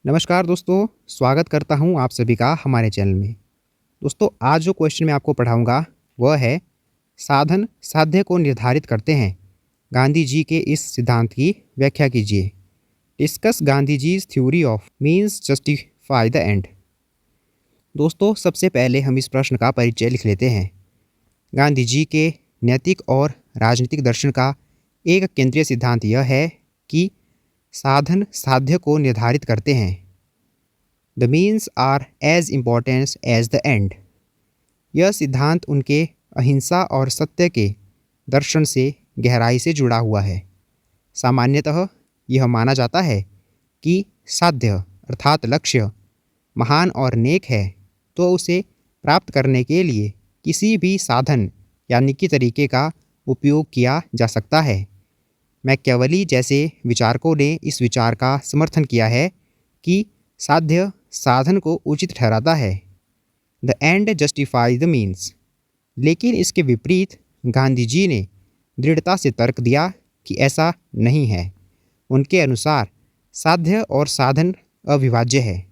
नमस्कार दोस्तों, स्वागत करता हूँ आप सभी का हमारे चैनल में। दोस्तों, आज जो क्वेश्चन मैं आपको पढ़ाऊँगा वह है साधन साध्य को निर्धारित करते हैं। गांधी जी के इस सिद्धांत की व्याख्या कीजिए। Discuss Gandhi ji's theory of means justify the end. दोस्तों, सबसे पहले हम इस प्रश्न का परिचय लिख लेते हैं। गांधी जी के नैतिक और राजनीतिक दर्शन का एक केंद्रीय सिद्धांत यह है कि साधन साध्य को निर्धारित करते हैं। The means are as important as the end. यह सिद्धांत उनके अहिंसा और सत्य के दर्शन से गहराई से जुड़ा हुआ है। सामान्यतः यह माना जाता है कि साध्य अर्थात लक्ष्य महान और नेक है तो उसे प्राप्त करने के लिए किसी भी साधन यानी कि तरीके का उपयोग किया जा सकता है। मैकियावेली जैसे विचारकों ने इस विचार का समर्थन किया है कि साध्य साधन को उचित ठहराता है। The end justify the means. लेकिन इसके विपरीत गांधी जी ने दृढ़ता से तर्क दिया कि ऐसा नहीं है। उनके अनुसार साध्य और साधन अविभाज्य है,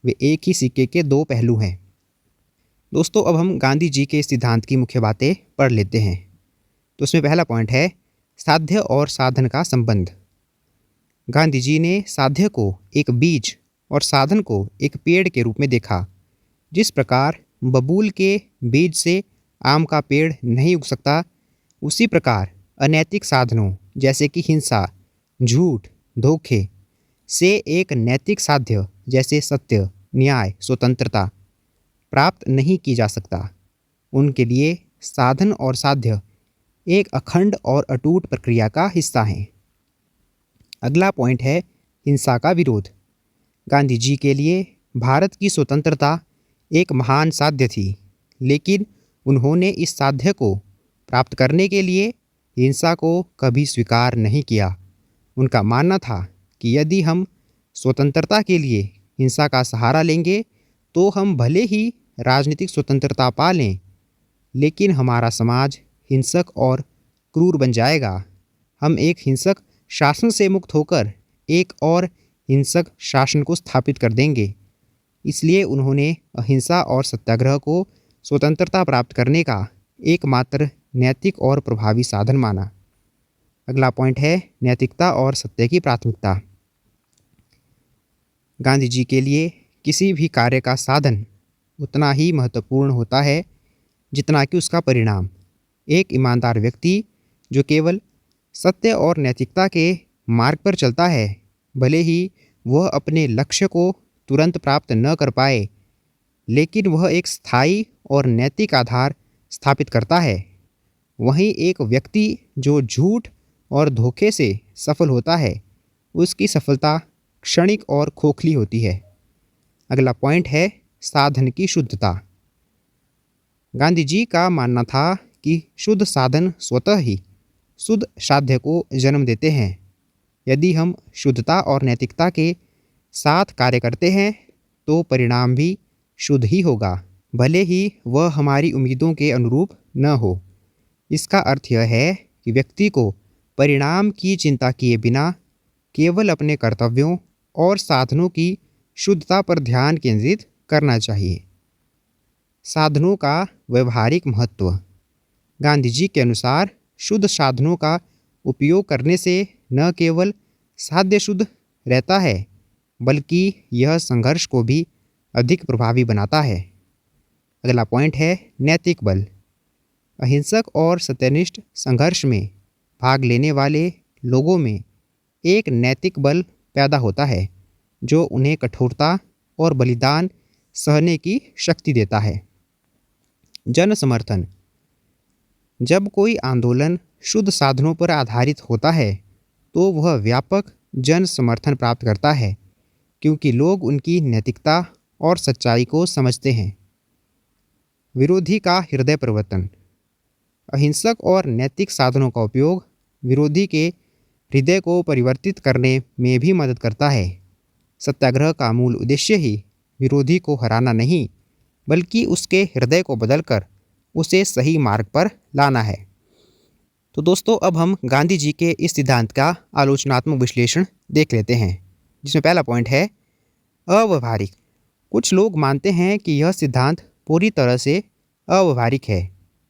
वे एक ही सिक्के के दो पहलू हैं। दोस्तों, अब हम गांधी जी के सिद्धांत की मुख्य बातें पढ़ लेते हैं। तो उसमें पहला पॉइंट है साध्य और साधन का संबंध। गांधी जी ने साध्य को एक बीज और साधन को एक पेड़ के रूप में देखा। जिस प्रकार बबूल के बीज से आम का पेड़ नहीं उग सकता, उसी प्रकार अनैतिक साधनों जैसे कि हिंसा, झूठ, धोखे से एक नैतिक साध्य जैसे सत्य, न्याय, स्वतंत्रता प्राप्त नहीं की जा सकता। उनके लिए साधन और साध्य एक अखंड और अटूट प्रक्रिया का हिस्सा हैं। अगला पॉइंट है हिंसा का विरोध। गांधी जी के लिए भारत की स्वतंत्रता एक महान साध्य थी, लेकिन उन्होंने इस साध्य को प्राप्त करने के लिए हिंसा को कभी स्वीकार नहीं किया। उनका मानना था कि यदि हम स्वतंत्रता के लिए हिंसा का सहारा लेंगे तो हम भले ही राजनीतिक स्वतंत्रता पा लें, लेकिन हमारा समाज हिंसक और क्रूर बन जाएगा। हम एक हिंसक शासन से मुक्त होकर एक और हिंसक शासन को स्थापित कर देंगे। इसलिए उन्होंने अहिंसा और सत्याग्रह को स्वतंत्रता प्राप्त करने का एकमात्र नैतिक और प्रभावी साधन माना। अगला पॉइंट है नैतिकता और सत्य की प्राथमिकता। गांधी जी के लिए किसी भी कार्य का साधन उतना ही महत्वपूर्ण होता है जितना कि उसका परिणाम। एक ईमानदार व्यक्ति जो केवल सत्य और नैतिकता के मार्ग पर चलता है, भले ही वह अपने लक्ष्य को तुरंत प्राप्त न कर पाए, लेकिन वह एक स्थायी और नैतिक आधार स्थापित करता है। वहीं एक व्यक्ति जो झूठ और धोखे से सफल होता है, उसकी सफलता क्षणिक और खोखली होती है। अगला पॉइंट है साधन की शुद्धता। गांधी जी का मानना था कि शुद्ध साधन स्वतः ही शुद्ध साध्य को जन्म देते हैं। यदि हम शुद्धता और नैतिकता के साथ कार्य करते हैं तो परिणाम भी शुद्ध ही होगा, भले ही वह हमारी उम्मीदों के अनुरूप न हो। इसका अर्थ यह है कि व्यक्ति को परिणाम की चिंता किए बिना केवल अपने कर्तव्यों और साधनों की शुद्धता पर ध्यान केंद्रित करना चाहिए। साधनों का व्यवहारिक महत्व। गांधी जी के अनुसार शुद्ध साधनों का उपयोग करने से न केवल साध्य शुद्ध रहता है, बल्कि यह संघर्ष को भी अधिक प्रभावी बनाता है। अगला पॉइंट है नैतिक बल। अहिंसक और सत्यनिष्ठ संघर्ष में भाग लेने वाले लोगों में एक नैतिक बल पैदा होता है जो उन्हें कठोरता और बलिदान सहने की शक्ति देता है। जन समर्थन। जब कोई आंदोलन शुद्ध साधनों पर आधारित होता है तो वह व्यापक जन समर्थन प्राप्त करता है, क्योंकि लोग उनकी नैतिकता और सच्चाई को समझते हैं। विरोधी का हृदय परिवर्तन। अहिंसक और नैतिक साधनों का उपयोग विरोधी के हृदय को परिवर्तित करने में भी मदद करता है। सत्याग्रह का मूल उद्देश्य ही विरोधी को हराना नहीं, बल्कि उसके हृदय को बदलकर उसे सही मार्ग पर लाना है। तो दोस्तों, अब हम गांधी जी के इस सिद्धांत का आलोचनात्मक विश्लेषण देख लेते हैं, जिसमें पहला पॉइंट है अव्यवहारिक। कुछ लोग मानते हैं कि यह सिद्धांत पूरी तरह से अव्यवहारिक है।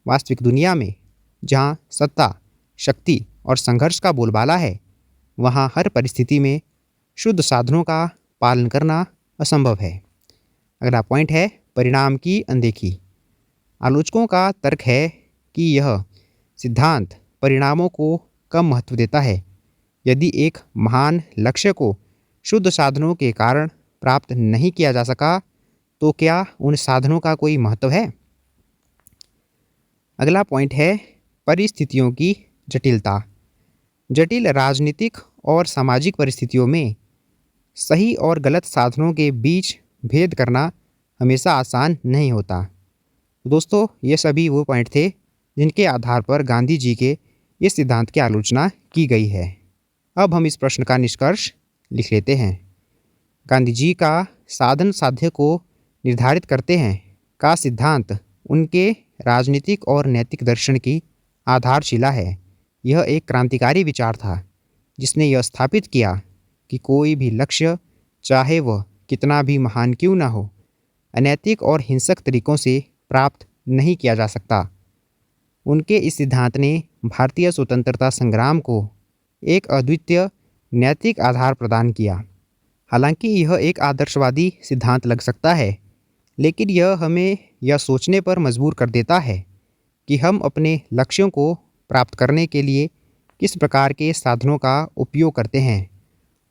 वास्तविक दुनिया में जहाँ सत्ता, शक्ति और संघर्ष का बोलबाला है, वहाँ हर परिस्थिति में शुद्ध साधनों का पालन करना असंभव है। अगला पॉइंट है परिणाम की अनदेखी। आलोचकों का तर्क है कि यह सिद्धांत परिणामों को कम महत्व देता है। यदि एक महान लक्ष्य को शुद्ध साधनों के कारण प्राप्त नहीं किया जा सका, तो क्या उन साधनों का कोई महत्व है? अगला पॉइंट है परिस्थितियों की जटिलता। जटिल राजनीतिक और सामाजिक परिस्थितियों में सही और गलत साधनों के बीच भेद करना हमेशा आसान नहीं होता। दोस्तों, ये सभी वो पॉइंट थे जिनके आधार पर गांधी जी के इस सिद्धांत की आलोचना की गई है। अब हम इस प्रश्न का निष्कर्ष लिख लेते हैं। गांधी जी का साधन साध्य को निर्धारित करते हैं का सिद्धांत उनके राजनीतिक और नैतिक दर्शन की आधारशिला है। यह एक क्रांतिकारी विचार था जिसने यह स्थापित किया कि कोई भी लक्ष्य, चाहे वह कितना भी महान क्यों ना हो, अनैतिक और हिंसक तरीकों से प्राप्त नहीं किया जा सकता। उनके इस सिद्धांत ने भारतीय स्वतंत्रता संग्राम को एक अद्वितीय नैतिक आधार प्रदान किया। हालांकि यह एक आदर्शवादी सिद्धांत लग सकता है, लेकिन यह हमें यह सोचने पर मजबूर कर देता है कि हम अपने लक्ष्यों को प्राप्त करने के लिए किस प्रकार के साधनों का उपयोग करते हैं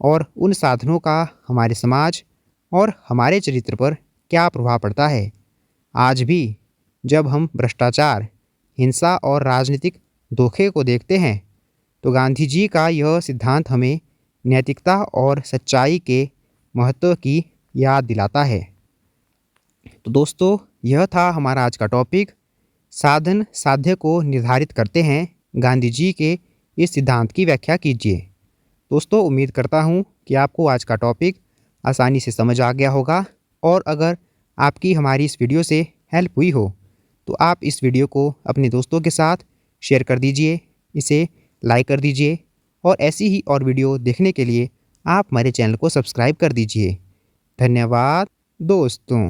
और उन साधनों का हमारे समाज और हमारे चरित्र पर क्या प्रभाव पड़ता है। आज भी जब हम भ्रष्टाचार, हिंसा और राजनीतिक धोखे को देखते हैं, तो गांधी जी का यह सिद्धांत हमें नैतिकता और सच्चाई के महत्व की याद दिलाता है। तो दोस्तों, यह था हमारा आज का टॉपिक। साधन साध्य को निर्धारित करते हैं, गांधी जी के इस सिद्धांत की व्याख्या कीजिए। दोस्तों, उम्मीद करता हूँ कि आपको आज का टॉपिक आसानी से समझ आ गया होगा, और अगर आपकी हमारी इस वीडियो से हेल्प हुई हो तो आप इस वीडियो को अपने दोस्तों के साथ शेयर कर दीजिए, इसे लाइक कर दीजिए, और ऐसी ही और वीडियो देखने के लिए आप हमारे चैनल को सब्सक्राइब कर दीजिए। धन्यवाद दोस्तों।